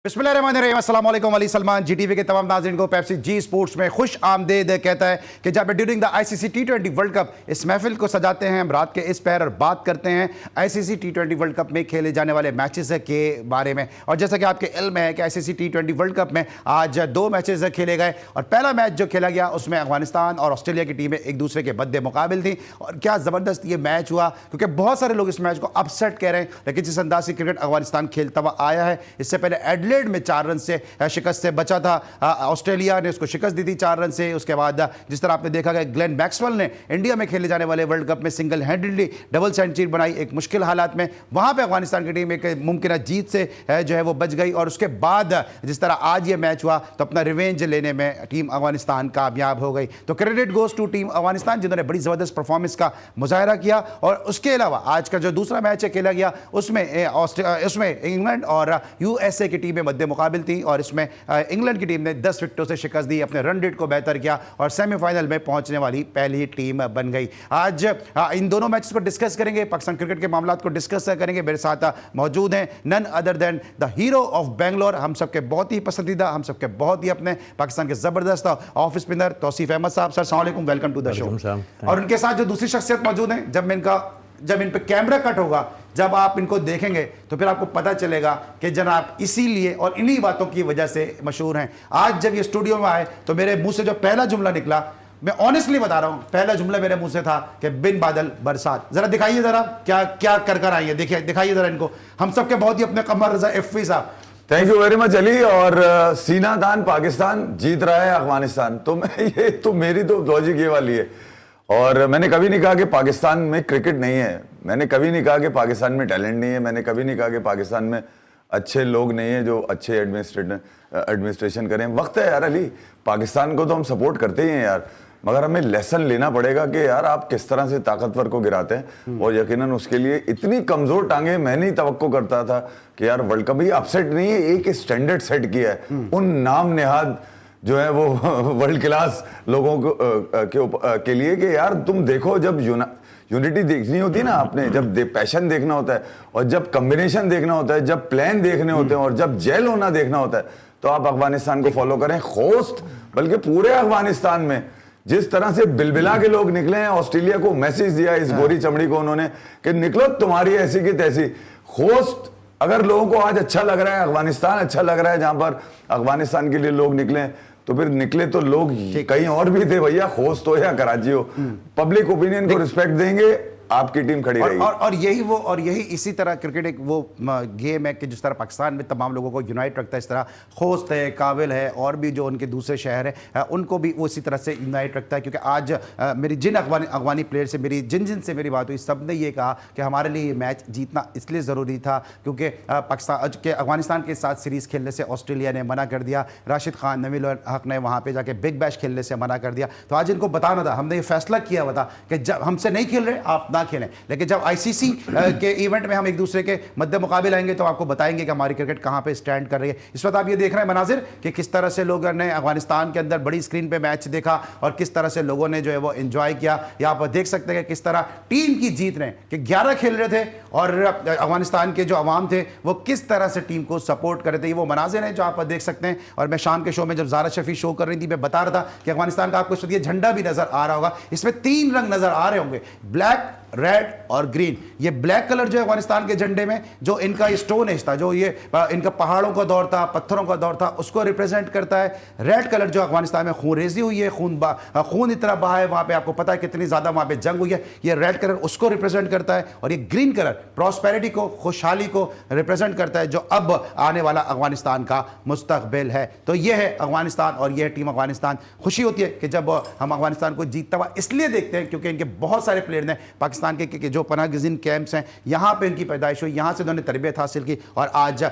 बिस्मिल्लाहिर्रहमानिर्रहीम, अस्सलाम वालेकुम। अली सलमान जीटीवी के तमाम नाज़रीन को पेप्सी जी स्पोर्ट्स में खुश आमदेद कहता है कि जब during the ICC T20 world cup इस महफिल को सजाते हैं हम रात के इस पहर और बात करते हैं आईसीसी टी20 वर्ल्ड कप में खेले जाने वाले मैचेस के बारे में। और जैसा कि आपके इल्म है कि आईसीसी टी20 वर्ल्ड कप में आज 2 मैचेस खेले गए और पहला मैच जो खेला गया उसमें अफगानिस्तान और ऑस्ट्रेलिया की टीमें एक दूसरे के बद्दे मुकाबिल थी और क्या ज़बरदस्त ये मैच हुआ, क्योंकि बहुत सारे लोग इस मैच को अपसेट कह रहे हैं, लेकिन जिस अंदाज से क्रिकेट अफगानिस्तान खेलता हुआ आया है, इससे पहले एडलेड में 4 रन से शिकस्त से बचा था, ऑस्ट्रेलिया ने उसको शिकस्त दी थी 4 रन से। उसके बाद जिस तरह आपने देखा कि ग्लेन मैक्सवेल ने इंडिया में खेले जाने वाले वर्ल्ड कप में सिंगल हैंडेडली डबल सेंचुरी बनाई एक मुश्किल हालात में, वहां पे अफगानिस्तान की टीम एक मुमकिन जीत से जो है वो बच गई। और उसके बाद जिस तरह आज ये मैच हुआ तो अपना रिवेंज लेने में टीम अफगानिस्तान कामयाब हो गई। तो credit goes to team Afghanistan जिन्होंने बड़ी जबरदस्त परफॉर्मेंस का मुजाहरा किया। और उसके अलावा आज का जो दूसरा मैच खेला गया उसमें इंग्लैंड और यूएसए की टीमें मध्य मुकाबिल थी और इसमें इंग्लैंड की टीम ने 10 विकेटों से शिकस्त दी, अपने रन रेट को बेहतर किया और सेमीफाइनल में पहुंचने वाली पहली टीम बन गई। आज इन दोनों मैचेस को डिस्कस करेंगे, पाकिस्तान क्रिकेट के मामलात को डिस्कस करेंगे। मेरे साथ मौजूद हैं none other than the hero of Bangalore, हम सबके बहुत ही पसंदीदा, हम सबके बहुत ही अपने पाकिस्तान के जबरदस्त ऑफ स्पिनर तौसीफ अहमद साहब। सर अस्सलाम वालेकुम, वेलकम टू द शो। और उनके साथ जो दूसरी शख्सियत मौजूद है, जब इन पे कैमरा कट होगा, जब आप इनको देखेंगे तो फिर आपको पता चलेगा कि जनाब इसीलिए और इन्हीं बातों की वजह से मशहूर हैं। आज जब ये स्टूडियो में आए तो मेरे मुंह से जो पहला जुमला निकला, मैं ऑनेस्टली बता रहा हूं, पहला जुमला मेरे मुंह से था कि बिन बादल बरसात। जरा दिखाइए, जरा क्या क्या कर आई है, देखिए दिखाइए जरा इनको, हम सबके बहुत ही अपने कमर रजा एफवी साहब। Thank you very much Ali. और सीना दान पाकिस्तान जीत रहा है अफगानिस्तान, तो ये तो मेरी तो लॉजिक ये वाली है। और मैंने कभी नहीं कहा कि पाकिस्तान में क्रिकेट नहीं है, मैंने कभी नहीं कहा कि पाकिस्तान में टैलेंट नहीं है, मैंने कभी नहीं कहा कि पाकिस्तान में अच्छे लोग नहीं हैं जो अच्छे एडमिनिस्ट्रेशन करें। वक्त है यार अली, पाकिस्तान को तो हम सपोर्ट करते ही हैं यार, मगर हमें लेसन लेना पड़ेगा कि यार आप किस तरह से ताकतवर को गिराते हैं। और यकीनन उसके लिए इतनी कमजोर टांगे मैं नहीं तवक्को करता था कि यार वर्ल्ड कप ही अपसेट नहीं है, एक स्टैंडर्ड सेट किया है। उन नाम नेहाद जो है वो वर्ल्ड क्लास लोगों को के लिए कि यार तुम देखो, जब यूनिटी देखनी होती है ना आपने, जब पैशन देखना होता है और जब कॉम्बिनेशन देखना होता है, जब प्लान देखने होते हैं और जब जेल होना देखना होता है, तो आप अफगानिस्तान को फॉलो करें। खोस्त बल्कि पूरे अफगानिस्तान में जिस तरह से बिलबिला के लोग निकले हैं, ऑस्ट्रेलिया को मैसेज दिया इस गोरी चमड़ी को उन्होंने कि निकलो तुम्हारी ऐसी की तैसी। खोस्त अगर लोगों को आज अच्छा लग रहा है, अफगानिस्तान अच्छा लग रहा है जहां पर अफगानिस्तान के लिए लोग निकले, तो फिर निकले तो लोग कहीं और भी थे भैया, खोस्त हो या कराची हो, पब्लिक ओपिनियन को रिस्पेक्ट देंगे, आपकी टीम खड़ी रहेगी। और यही इसी तरह क्रिकेट एक वो गेम है कि जिस तरह पाकिस्तान में तमाम लोगों को यूनाइट रखता है, इस तरह खोस्त है, काबिल है और भी जो उनके दूसरे शहर हैं उनको भी वो इसी तरह से यूनाइट रखता है। क्योंकि आज मेरी जिन अफगानी प्लेयर से जिन से मेरी बात हुई, सब ने ये कहा कि हमारे लिए ये मैच जीतना इसलिए ज़रूरी था क्योंकि अफगानिस्तान के साथ सीरीज़ खेलने से ऑस्ट्रेलिया ने मना कर दिया, राशिद खान नवील हक ने वहाँ पर जाके बिग बैश खेलने से मना कर दिया। तो आज इनको बताना था, हमने ये फैसला किया हुआ था कि जब हमसे नहीं खेल रहे आप खेलें, लेकिन जब आईसीसी के इवेंट में हम एक दूसरे के मध्य मुकाबले आएंगे तो आपको बताएंगे कि हमारी क्रिकेट कहां पे स्टैंड कर रही है। इस वक्त आप ये देख रहे हैं मनाजिर कि किस तरह से लोगों ने अफगानिस्तान के अंदर बड़ी स्क्रीन पे मैच देखा और किस तरह से लोगों ने जो है वो एंजॉय किया। यहाँ पर देख सकते हैं कि किस तरह टीम की जीत रहे कि 11 खेल रहे थे और अफगानिस्तान के जो अवाम थे वो किस तरह से टीम को सपोर्ट कर रहे थे। ये वो मनाजिर हैं जो आप देख सकते हैं। और मैं शाम के शो में जब ज़ारा शफी शो कर रही थी, मैं बता रहा था कि अफगानिस्तान का आपको इस वक्त ये झंडा भी नजर आ रहा होगा, इसमें 3 रंग नजर आ रहे होंगे, ब्लैक, रेड और ग्रीन। ये ब्लैक कलर जो है अफगानिस्तान के झंडे में जो इनका स्टोन एज था, जो ये इनका पहाड़ों का दौर था, पत्थरों का दौर था, उसको रिप्रेजेंट करता है। रेड कलर जो अफगानिस्तान में खूनरेजी हुई है, खून इतना बहा है वहां पे, आपको पता है कितनी ज्यादा वहां पे जंग हुई है, ये रेड कलर उसको रिप्रेजेंट करता है। और ये ग्रीन कलर प्रॉस्पेरिटी को, खुशहाली को रिप्रेजेंट करता है, जो अब आने वाला अफगानिस्तान का मुस्तकबिल है। तो ये है अफगानिस्तान और यह टीम अफगानिस्तान। खुशी होती है कि जब हम अफगानिस्तान को जीतता हुआ इसलिए देखते हैं क्योंकि इनके बहुत सारे प्लेयर ने पाकिस्तान के जो पनाहगज़ीन कैंप्स हैं यहाँ पे इनकी पैदाइश हुई, यहाँ से उन्होंने तरबियत हासिल की और आज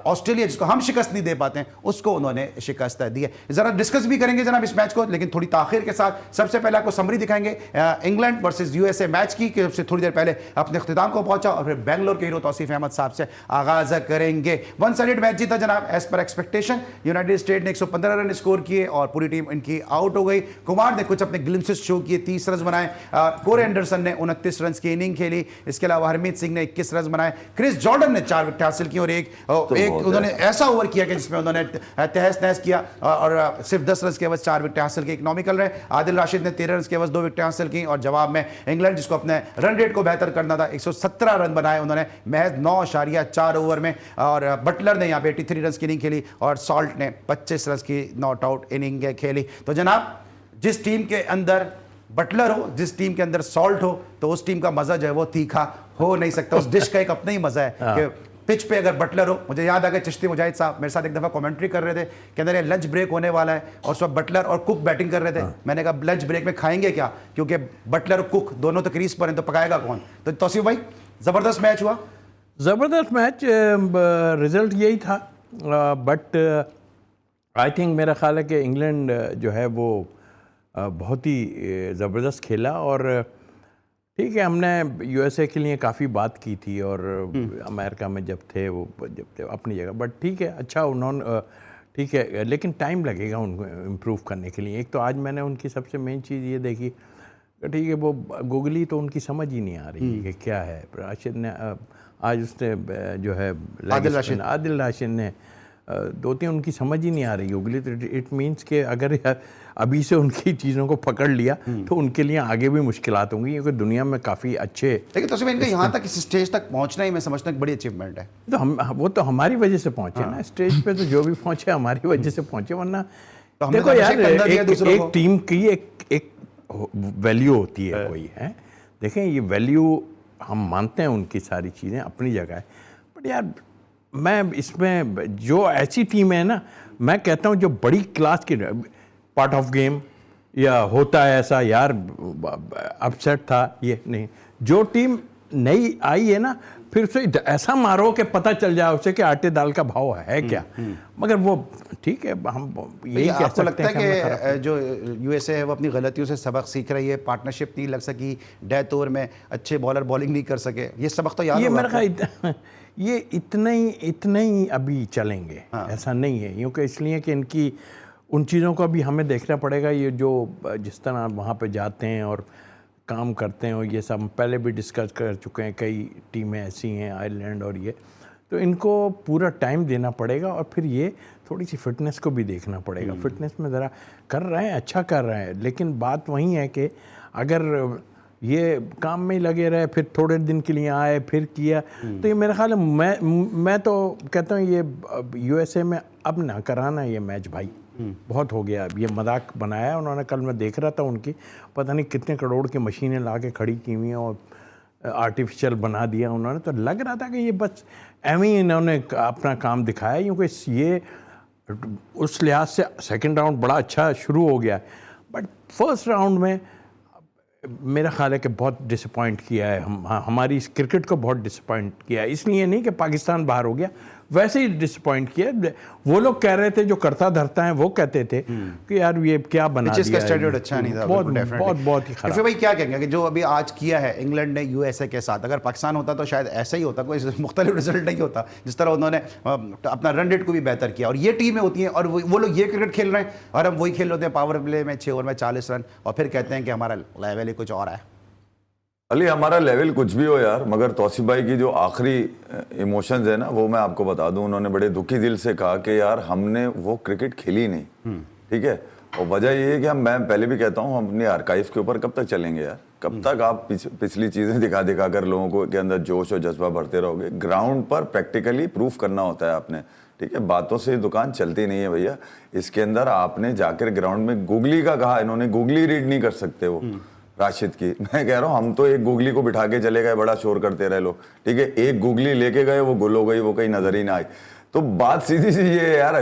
ऑस्ट्रेलिया जिसको हम शिकस्त नहीं दे पाते हैं उसको उन्होंने शिकस्त दी है। ज़रा डिस्कस भी करेंगे जनाब इस मैच को, लेकिन थोड़ी ताखिर के साथ। सबसे पहले आपको समरी दिखाएंगे इंग्लैंड वर्सेस यूएसए मैच की कि उससे थोड़ी देर पहले अपने इख्तिताम को पहुंचा और फिर बेंगलोर के हीरो तौसीफ अहमद साहब से आगाज करेंगे। वन साइडेड मैच जीता जनाब as per expectation. United state ने 115 रन स्कोर किए और पूरी टीम इनकी आउट हो गई। कुमार ने कुछ अपने ग्लिम्सेस शो किए, 30 रन बनाए। कोरे एंडरसन ने 29 रन की इनिंग खेली। इसके अलावा हरमीत सिंह ने 21 रन बनाए। क्रिस जॉर्डन ने 4 विकेट हासिल की और एक उन्होंने ऐसा ओवर किया कि जिसमें उन्होंने तहस नहस किया और सिर्फ 10 रन के एवज 4 विकेट हासिल की, इकोनॉमिकल रहे। आदिल राशिद ने 13 रन के एवज 2 विकेट हासिल की और जवाब में इंग्लैंड जिसको अपने रन रेट को बेहतर करना था 117 रन बनाए उन्होंने महज 9.4 ओवर में। और बटलर ने यहाँ पे 83 रन की इनिंग खेली और सॉल्ट ने 25 रन की नॉट आउट इनिंग खेली। तो जनाब जिस टीम के अंदर बटलर हो, जिस टीम के अंदर सॉल्ट हो, तो उस टीम का मजा जो है वो तीखा हो नहीं सकता। उस डिश का एक अपना ही मजा है कि पिच पे अगर बटलर हो। मुझे याद आ गया चिश्ती मुजाहिद साहब मेरे साथ एक दफा कमेंट्री कर रहे थे कि अंदर ये लंच ब्रेक होने वाला है और सब बटलर और कुक बैटिंग कर रहे थे। मैंने कहा लंच ब्रेक में खाएंगे क्या, क्योंकि बटलर और कुक दोनों तो क्रीज पर हैं, तो पकाएगा कौन। तो तौसीफ भाई जबरदस्त मैच हुआ। ज़बरदस्त मैच, रिजल्ट यही था, बट आई थिंक मेरा ख्याल है कि इंग्लैंड जो है वो बहुत ही ज़बरदस्त खेला। और ठीक है, हमने यूएसए के लिए काफ़ी बात की थी और अमेरिका में जब थे अपनी जगह, बट ठीक है, अच्छा उन्होंने ठीक है, लेकिन टाइम लगेगा उनको इम्प्रूव करने के लिए। एक तो आज मैंने उनकी सबसे मेन चीज़ ये देखी, ठीक है, वो गूगली तो उनकी समझ ही नहीं आ रही है कि क्या है। राशिद ने आज उसने जो है आदिल राशिद ने 2-3 उनकी समझ ही नहीं आ रही होगी। तो इट मीन्स कि अगर अभी से उनकी चीज़ों को पकड़ लिया तो उनके लिए आगे भी मुश्किलात होंगी, क्योंकि दुनिया में काफ़ी अच्छे। लेकिन तो इनका यहाँ तक इस स्टेज तक पहुँचना ही मैं समझता हूँ बड़ी अचीवमेंट है। तो वो तो हमारी वजह से पहुँचे ना स्टेज पे, तो जो भी पहुँचे हमारी वजह से पहुँचे, वरना तो देखो यार एक टीम की एक वैल्यू होती है कोई है। देखें ये वैल्यू हम मानते हैं, उनकी सारी चीज़ें अपनी जगह है, बट यार मैं इसमें जो ऐसी टीम है ना, मैं कहता हूँ जो बड़ी क्लास की पार्ट ऑफ गेम या होता है ऐसा यार, अपसेट था ये नहीं, जो टीम नई आई है ना, फिर उसे ऐसा मारो कि पता चल जाए उसे कि आटे दाल का भाव है क्या। मगर वो ठीक है, हम यही कह सकते हैं। लगता है कि जो यूएसए है वो अपनी गलतियों से सबक सीख रही है, पार्टनरशिप नहीं लग सकी, डेथ ओवर में अच्छे बॉलर बॉलिंग नहीं कर सके, ये सबक तो याद ये मेरे ख्याल ये इतने ही अभी चलेंगे, ऐसा नहीं है, क्योंकि इसलिए कि इनकी उन चीज़ों को अभी हमें देखना पड़ेगा। ये जो जिस तरह वहाँ पे जाते हैं और काम करते हैं, और ये सब पहले भी डिस्कस कर चुके हैं, कई टीमें ऐसी हैं आयरलैंड और ये, तो इनको पूरा टाइम देना पड़ेगा और फिर ये थोड़ी सी फिटनेस को भी देखना पड़ेगा। फिटनेस में ज़रा कर रहे हैं, अच्छा कर रहे हैं, लेकिन बात वही है कि अगर ये काम में ही लगे रहे, फिर थोड़े दिन के लिए आए फिर किया, तो ये मेरा ख्याल है मैं तो कहता हूँ ये यूएसए में अब ना कराना ये मैच भाई, बहुत हो गया। ये मजाक बनाया उन्होंने, कल मैं देख रहा था उनकी पता नहीं कितने करोड़ की मशीनें ला के खड़ी की हुई हैं और आर्टिफिशियल बना दिया उन्होंने। तो लग रहा था कि ये बस एवं ही इन्होंने अपना काम दिखाया, क्योंकि ये उस लिहाज से सेकंड राउंड बड़ा अच्छा शुरू हो गया, बट फर्स्ट राउंड में मेरा ख्याल है कि बहुत डिसअपॉइंट किया है हमारी इस क्रिकेट को बहुत डिसअपॉइंट किया है। इसलिए नहीं कि पाकिस्तान बाहर हो गया, वैसे ही डिसअपॉइंट किया। वो लोग कह रहे थे जो करता धरता है, वो कहते थे कि यार ये क्या बना दिया, स्टैंडर्ड अच्छा नहीं था, बहुत ही खराब। फिर भाई क्या कहेंगे कि जो अभी आज किया है इंग्लैंड ने यूएसए के साथ, अगर पाकिस्तान होता तो शायद ऐसा ही होता, कोई मुख्तलिफ रिजल्ट नहीं होता। जिस तरह उन्होंने अपना रन रेट को भी बेहतर किया, और ये टीमें होती हैं और वो लोग ये क्रिकेट खेल रहे हैं और हम वही खेल रहे हैं पावर प्ले में 6 ओवर में 40 रन, और फिर कहते हैं कि हमारा लेवल ही कुछ और है। अली हमारा लेवल कुछ भी हो यार, मगर तौसीफ भाई की जो आखिरी इमोशंस है ना, वो मैं आपको बता दूं, उन्होंने बड़े दुखी दिल से कहा कि यार हमने वो क्रिकेट खेली नहीं, ठीक है। और वजह ये है कि मैं पहले भी कहता हूँ, हम अपने आर्काइव के ऊपर कब तक चलेंगे यार, कब तक आप पिछली चीज़ें दिखा कर लोगों को के अंदर जोश और जज्बा भरते रहोगे। ग्राउंड पर प्रैक्टिकली प्रूफ करना होता है आपने, ठीक है। बातों से दुकान चलती नहीं है भैया, इसके अंदर आपने जाकर ग्राउंड में गूगली का कहा, इन्होंने गूगली रीड नहीं कर सकते वो राशिद की। मैं कह रहा हूँ हम तो एक गूगली को बिठा के चले गए, बड़ा शोर करते रहे लोग, ठीक है। एक गूगली लेके गए, वो गुल हो गई, वो कहीं नजर ही ना आई। तो बात सीधी सी ये है यार,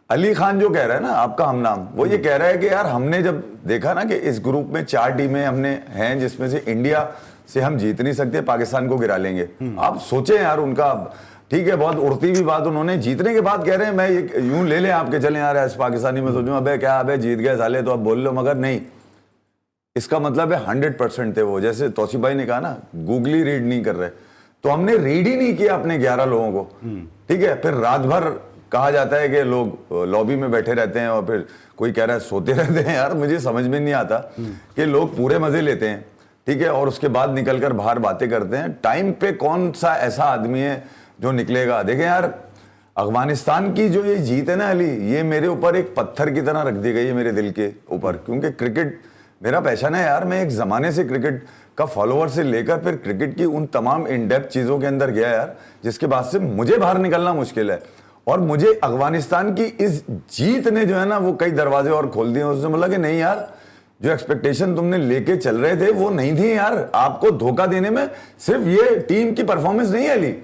अली खान जो कह रहा है ना आपका हम नाम, वो ये कह रहा है कि यार हमने जब देखा ना कि इस ग्रुप में 4 टीमें हमने हैं जिसमें से इंडिया से हम जीत नहीं सकते, पाकिस्तान को गिरा लेंगे। आप सोचें यार उनका, ठीक है, बहुत उड़ती हुई बात उन्होंने जीतने के बाद कह रहे हैं, मैं यूं ले लें आपके चले यार ऐसे पाकिस्तानी में सोचूं अबे क्या अबे जीत गए साले तो अब बोल लो, मगर नहीं, इसका मतलब है 100% थे वो। जैसे तौसीफ भाई ने कहा ना, गूगली रीड नहीं कर रहे, तो हमने रीड ही नहीं किया अपने 11 लोगों को, ठीक है। फिर रात भर कहा जाता है कि लोग लॉबी में बैठे रहते हैं और फिर कोई कह रहा है सोते रहते हैं। यार मुझे समझ में नहीं आता कि लोग पूरे मजे लेते हैं, ठीक है, और उसके बाद निकलकर बाहर बातें करते हैं। टाइम पे कौन सा ऐसा आदमी है जो निकलेगा? देखें यार, अफगानिस्तान की जो ये जीत है ना अली, ये मेरे ऊपर एक पत्थर की तरह रख दी गई है मेरे दिल के ऊपर, क्योंकि क्रिकेट मेरा पैशन है यार। मैं एक जमाने से क्रिकेट का फॉलोअर से लेकर फिर क्रिकेट की उन तमाम इन डेप्थ चीजों के अंदर गया यार, जिसके बाद से मुझे बाहर निकलना मुश्किल है। और मुझे अफगानिस्तान की इस जीत ने जो है ना वो कई दरवाजे और खोल दिए। उसने बोला कि नहीं यार, जो एक्सपेक्टेशन तुमने लेके चल रहे थे वो नहीं थी यार। आपको धोखा देने में सिर्फ ये टीम की परफॉर्मेंस नहीं है अली,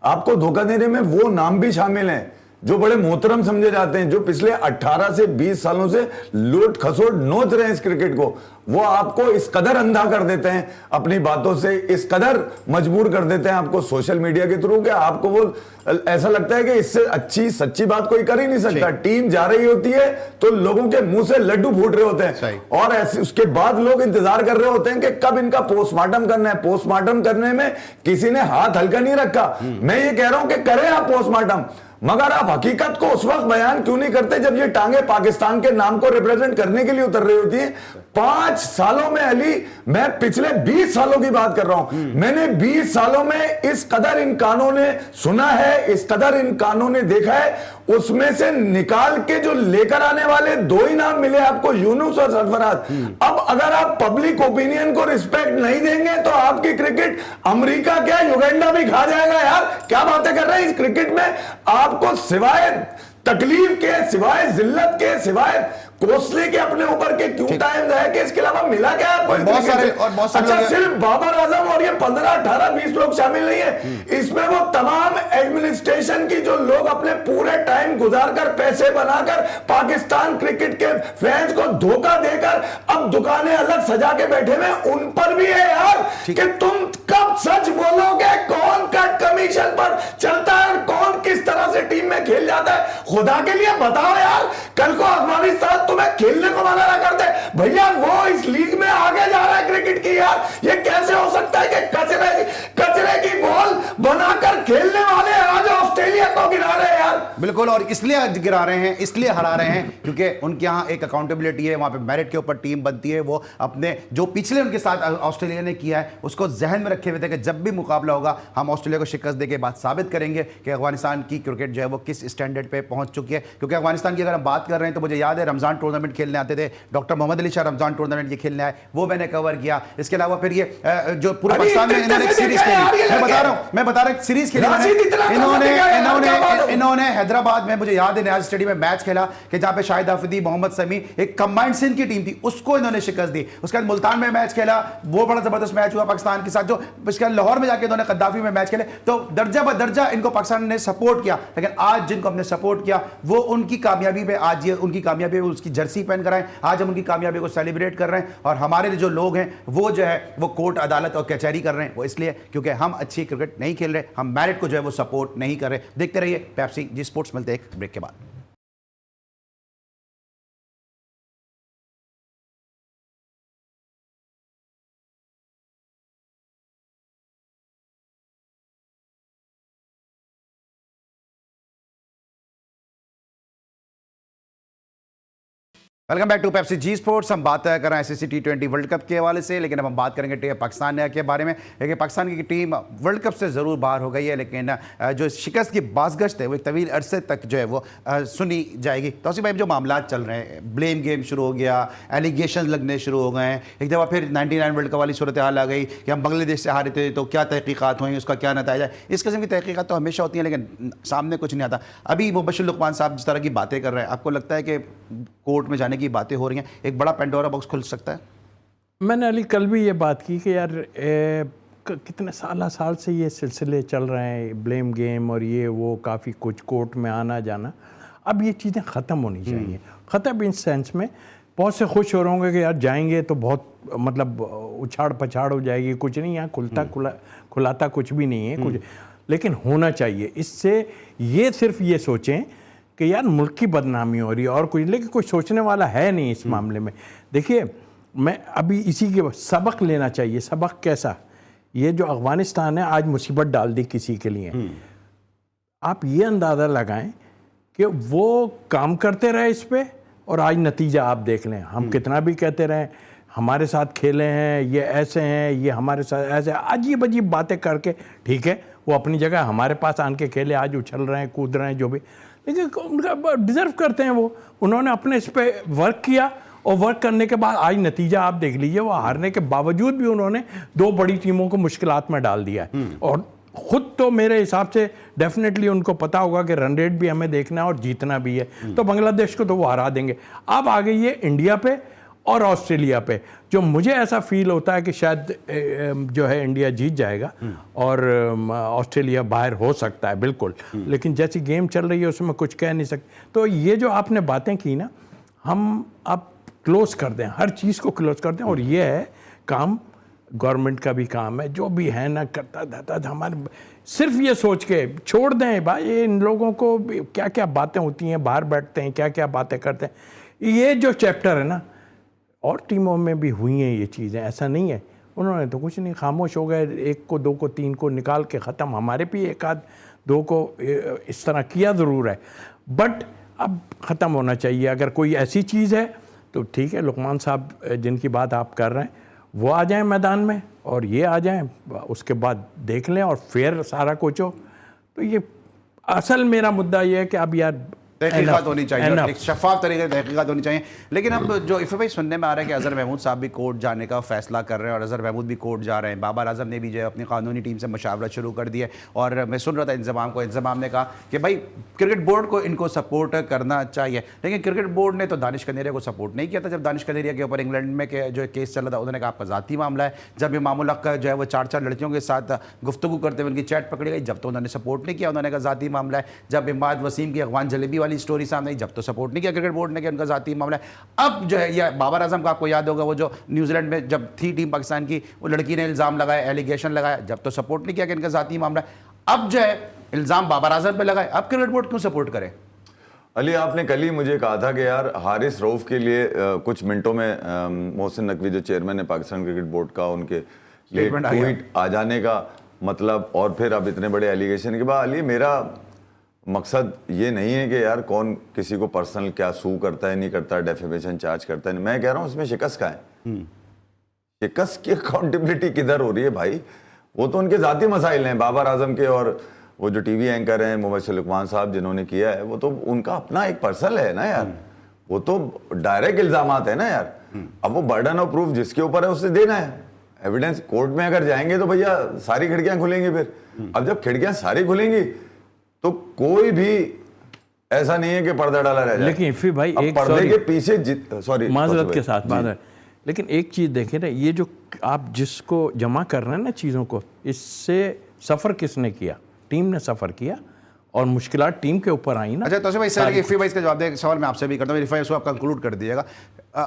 आपको धोखा देने में वो नाम भी शामिल हैं जो बड़े मोहतरम समझे जाते हैं, जो पिछले 18 से 20 सालों से लूट खसोट नोच रहे हैं इस क्रिकेट को। वो आपको इस कदर अंधा कर देते हैं अपनी बातों से, इस कदर मजबूर कर देते हैं आपको सोशल मीडिया के थ्रू कि आपको वो ऐसा लगता है कि इससे अच्छी सच्ची बात कोई कर ही नहीं सकता। टीम जा रही होती है तो लोगों के मुंह से लड्डू फूट रहे होते हैं और ऐसे उसके बाद लोग इंतजार कर रहे होते हैं कि कब इनका पोस्टमार्टम करना है। पोस्टमार्टम करने में किसी ने हाथ हल्का नहीं रखा। मैं ये कह रहा हूं कि करें आप पोस्टमार्टम, मगर आप हकीकत को उस वक्त बयान क्यों नहीं करते जब ये टांगे पाकिस्तान के नाम को रिप्रेजेंट करने के लिए उतर रही होती है। 5 सालों में अली, मैं पिछले 20 सालों की बात कर रहा हूं, मैंने 20 सालों में इस कदर इन कानों ने सुना है, इस कदर इन कानों ने देखा है, उसमें से निकाल के जो लेकर आने वाले 2 ही नाम मिले आपको, यूनुस और सरफराज। अब अगर आप पब्लिक ओपिनियन को रिस्पेक्ट नहीं देंगे तो आपकी क्रिकेट अमेरिका क्या युगांडा भी खा जाएगा यार। क्या बातें कर रहे हैं इस क्रिकेट में? आपको सिवाय तकलीफ के, सिवाय जिल्लत के, सिवाय कोसले के अपने ऊपर के क्यों टाइम है कि इसके अलावा मिला क्या है? बहुत सारे अच्छा, सिर्फ बाबर आजम और ये 15, 18, 20 लोग शामिल नहीं है इसमें, वो तमाम एडमिनिस्ट्रेशन की जो लोग अपने पूरे टाइम गुजारकर पैसे बनाकर पाकिस्तान क्रिकेट के फैंस को धोखा देकर अब दुकानें अलग सजा के बैठे हुए, उन पर भी है यार कि तुम कब सच बोलोगे, कौन कट कमीशन पर चलता है और कौन किस तरह से टीम में खेल जाता है। खुदा के लिए बताओ यार, कल को अफगानिस्तान तुम्हें खेलने को मना ना करते भैया, वो इस लीग में आगे जा रहा है क्रिकेट की यार। ये कैसे हो सकता है कि कचरे की बॉल बनाकर खेलने वाले आज ऑस्ट्रेलिया को गिरा रहे हैं यार। बिल्कुल, और इसलिए गिरा रहे हैं, इसलिए हरा रहे हैं क्योंकि उनके यहाँ एक अकाउंटेबिलिटी है, वहां पे मेरिट के ऊपर टीम बनती है। वो अपने जो पिछले उनके साथ ऑस्ट्रेलिया ने किया है उसको जहन में रखे हुए थे कि जब भी मुकाबला होगा हम ऑस्ट्रेलिया को शिकस्त देके बात साबित करेंगे कि अफगानिस्तान की क्रिकेट जो है वो किस स्टैंडर्ड पे पहुंच चुकी है। क्योंकि अफगानिस्तान की अगर हम बात कर रहे हैं तो मुझे याद है रमजान टूर्नामेंट खेलने आते थे, डॉक्टर मोहम्मद अली शाह रमजान टूर्नामेंट ये खेलने आए, वो मैंने कवर किया। इसके अलावा फिर ये जो पूरे पाकिस्तान में इन्होंने सीरीज खेली, मैं बता रहा हूं सीरीज खेली इन्होंने हैदराबाद में, मुझे याद है न्याज स्टेडियम में मैच खेला कि जहां पे शाहिद आफरीदी, मोहम्मद समी, एक कंबाइंड सिंध की टीम थी, उसको इन्होंने शिकस्त दी। उसके बाद मुल्तान में मैच खेला, वो बड़ा जबरदस्त मैच हुआ पाकिस्तान के साथ। जो उसके बाद लाहौर में जाके इन्होंने कद्दाफी में मैच खेले, तो दर्जा ब दर्जा इनको पाकिस्तान ने सपोर्ट किया। लेकिन आज जिनको हमने सपोर्ट किया वो उनकी कामयाबी पे, आज ये उनकी कामयाबी उसकी जर्सी पहन कर आए, आज हम उनकी कामयाबी को सेलिब्रेट कर रहे हैं। और हमारे जो लोग हैं वो जो है वो कोर्ट, अदालत और कचहरी कर रहे हैं, वो इसलिए क्योंकि हम अच्छी क्रिकेट नहीं खेल रहे, हम मेरिट को जो है वो सपोर्ट नहीं कर रहे। देखते रहिए पेप्सी जी स्पोर्ट्स, मिलते हैं एक ब्रेक के बाद। Welcome back to Pepsi Zee sports. हम बात कर रहे हैं ICC T20 वर्ल्ड कप के हवाले से, लेकिन अब हम बात करेंगे पाकिस्तान के बारे में। लेकिन पाकिस्तान की टीम वर्ल्ड कप से ज़रूर बाहर हो गई है, लेकिन जो शिकस्त की बाज़गश्त है वो एक तवील अरसे तक जो है वो सुनी जाएगी। तौसीफ भाई, जो मामला चल रहे हैं, ब्लेम गेम शुरू हो गया, एलिगेशन लगने शुरू हो गए हैं, एक दफ़ा फिर 99 वर्ल्ड कप वाली सूरत हाल आ गई कि हम बांग्लादेश से हारे थे तो क्या तहकीकात हुई, उसका क्या नतीजा। इस किस्म की तहकीकात तो हमेशा होती हैं लेकिन सामने कुछ नहीं आता। अभी मुबशिर लुकमान साहब जिस तरह की बातें कर रहे हैं, आपको लगता है कि कोर्ट में जाने की बातें हो रही हैं, एक बड़ा पेंडोरा बॉक्स खुल सकता है? मैंने अली कल भी ये बात की कि यार कितने साल से ये सिलसिले चल रहे हैं, ब्लेम गेम और ये वो, काफ़ी कुछ कोर्ट में आना जाना। अब ये चीज़ें ख़त्म होनी चाहिए। ख़त्म इन सेंस में बहुत से खुश हो रहे होंगे कि यार जाएंगे तो बहुत मतलब उछाड़ पछाड़ हो जाएगी, कुछ नहीं, यहाँ खुलाता कुछ भी नहीं है कुछ, लेकिन होना चाहिए। इससे ये सिर्फ ये सोचें कि यार मुल्क की बदनामी हो रही है और कुछ, लेकिन कोई सोचने वाला है नहीं इस मामले में। देखिए, मैं अभी इसी के सबक लेना चाहिए। सबक कैसा ये जो अफगानिस्तान है आज मुसीबत डाल दी किसी के लिए। आप ये अंदाज़ा लगाएं कि वो काम करते रहे इस पे और आज नतीजा आप देख लें। हम कितना भी कहते रहें हमारे साथ खेले हैं, ये ऐसे हैं, ये हमारे साथ ऐसे, अजीब अजीब बातें करके, ठीक है वो अपनी जगह हमारे पास आन के खेले, आज उछल रहे हैं, कूद रहे हैं, जो भी, लेकिन उनका डिज़र्व करते हैं वो। उन्होंने अपने इस पे वर्क किया और वर्क करने के बाद आज नतीजा आप देख लीजिए। वो हारने के बावजूद भी उन्होंने 2 बड़ी टीमों को मुश्किलात में डाल दिया है। और खुद तो मेरे हिसाब से डेफिनेटली उनको पता होगा कि रन रेट भी हमें देखना है और जीतना भी है, तो बांग्लादेश को तो वो हरा देंगे। अब आ गई है इंडिया पे और ऑस्ट्रेलिया पे, जो मुझे ऐसा फील होता है कि शायद जो है इंडिया जीत जाएगा और ऑस्ट्रेलिया बाहर हो सकता है बिल्कुल, लेकिन जैसी गेम चल रही है उसमें कुछ कह नहीं सकते। तो ये जो आपने बातें की ना, हम अब क्लोज कर दें, हर चीज़ को क्लोज कर दें, और ये है काम गवर्नमेंट का भी काम है, जो भी है ना करता रहता हमारे, सिर्फ ये सोच के छोड़ दें भाई इन लोगों को क्या क्या बातें होती हैं, बाहर बैठते हैं क्या क्या बातें करते हैं। ये जो चैप्टर है ना, और टीमों में भी हुई हैं ये चीज़ें, ऐसा नहीं है उन्होंने तो कुछ नहीं, खामोश हो गए, 1 को 2 को 3 को निकाल के ख़त्म। हमारे भी 1 आध 2 को इस तरह किया ज़रूर है, बट अब ख़त्म होना चाहिए। अगर कोई ऐसी चीज़ है तो ठीक है, लुकमान साहब जिनकी बात आप कर रहे हैं वो आ जाएं मैदान में और ये आ जाएं, उसके बाद देख लें और फिर सारा कुछ हो। तो ये असल मेरा मुद्दा ये है कि अब यार तहकीकात होनी चाहिए, एक शफाफ तरीके से तहकीकात होनी चाहिए। लेकिन अब जो इफ़ भाई सुनने में आ रहा है कि अजहर महमूद साहब भी कोर्ट जाने का फैसला कर रहे हैं और अजहर महमूद भी कोर्ट जा रहे हैं, बाबर आजम ने भी जो है अपनी कानूनी टीम से मशावरत शुरू कर दी है। और मैं सुन रहा था इंतज़ाम ने कहा कि भाई क्रिकेट बोर्ड को इनको सपोर्ट करना चाहिए, लेकिन क्रिकेट बोर्ड ने तो दानिश कनेरिया को सपोर्ट नहीं किया था। जब दानिश कनेरिया के ऊपर इंग्लैंड में जो केस चला था, उन्होंने कहा आपका ज़ाती मामला है। जब इमाम उल हक जो है वो 4 लड़कियों के साथ गुफ्तगू करते हुए उनकी चैट पकड़ी गई, जब तो उन्होंने सपोर्ट नहीं किया, उन्होंने कहा ज़ाती मामला है। जब इमाद वसीम की अफगान जलेबी वाली स्टोरी सामने आई, जब तो सपोर्ट नहीं किया क्रिकेट बोर्ड ने कि उनका जाती मामला है। अब जो है ये बाबर आजम का, आपको याद होगा वो जो न्यूजीलैंड में जब थी टीम पाकिस्तान की, वो लड़की ने इल्जाम लगाया, एलिगेशन लगाया, जब तो सपोर्ट नहीं किया कि इनका जाती मामला है। अब जो है इल्जाम बाबर आजम पे लगाए, अब क्रिकेट बोर्ड क्यों सपोर्ट करे? अली, आपने कल ही मुझे कहा था कि यार हारिस रऊफ के लिए कुछ मिनटों में मोहसिन नकवी जो चेयरमैन है पाकिस्तान क्रिकेट बोर्ड का, उनके लिए ट्वीट आ जाने का मतलब, और फिर अब इतने बड़े एलिगेशन के बाद, अली मेरा मकसद ये नहीं है कि यार कौन किसी को पर्सनल क्या सू करता है नहीं करता, डेफेमेशन चार्ज करता है, मैं कह रहा हूँ इसमें शिकस्त का है। शिकस्त की अकाउंटेबिलिटी किधर हो रही है भाई? वो तो उनके ज़ाती मसाइल हैं बाबर आजम के, और वो जो टीवी एंकर हैं मुबशिर लुकमान साहब जिन्होंने किया है, वो तो उनका अपना एक पर्सल है ना यार, वो तो डायरेक्ट इल्जामात है ना यार। अब वो बर्डन ऑफ प्रूफ जिसके ऊपर है उससे देना है एविडेंस। कोर्ट में अगर जाएंगे तो भैया सारी खिड़कियां खुलेंगी फिर। अब जब खिड़कियां सारी खुलेंगी तो कोई भी ऐसा नहीं है कि पर्दा डाला रह जाए। लेकिन फिर भाई एक पर्दे के पीछे सॉरी माजरत के साथ बात है, लेकिन एक चीज़ देखें ना, ये जो आप जिसको जमा कर रहे हैं ना चीज़ों को, इससे सफ़र किसने किया? टीम ने सफ़र किया और मुश्किलात टीम के ऊपर आई ना। अच्छा तो भाई सर इफ़ी भाई इसका जवाब दे, सवाल मैं आपसे भी करता हूँ, इफ़ी इसको आप कंक्लूड कर दीजिएगा।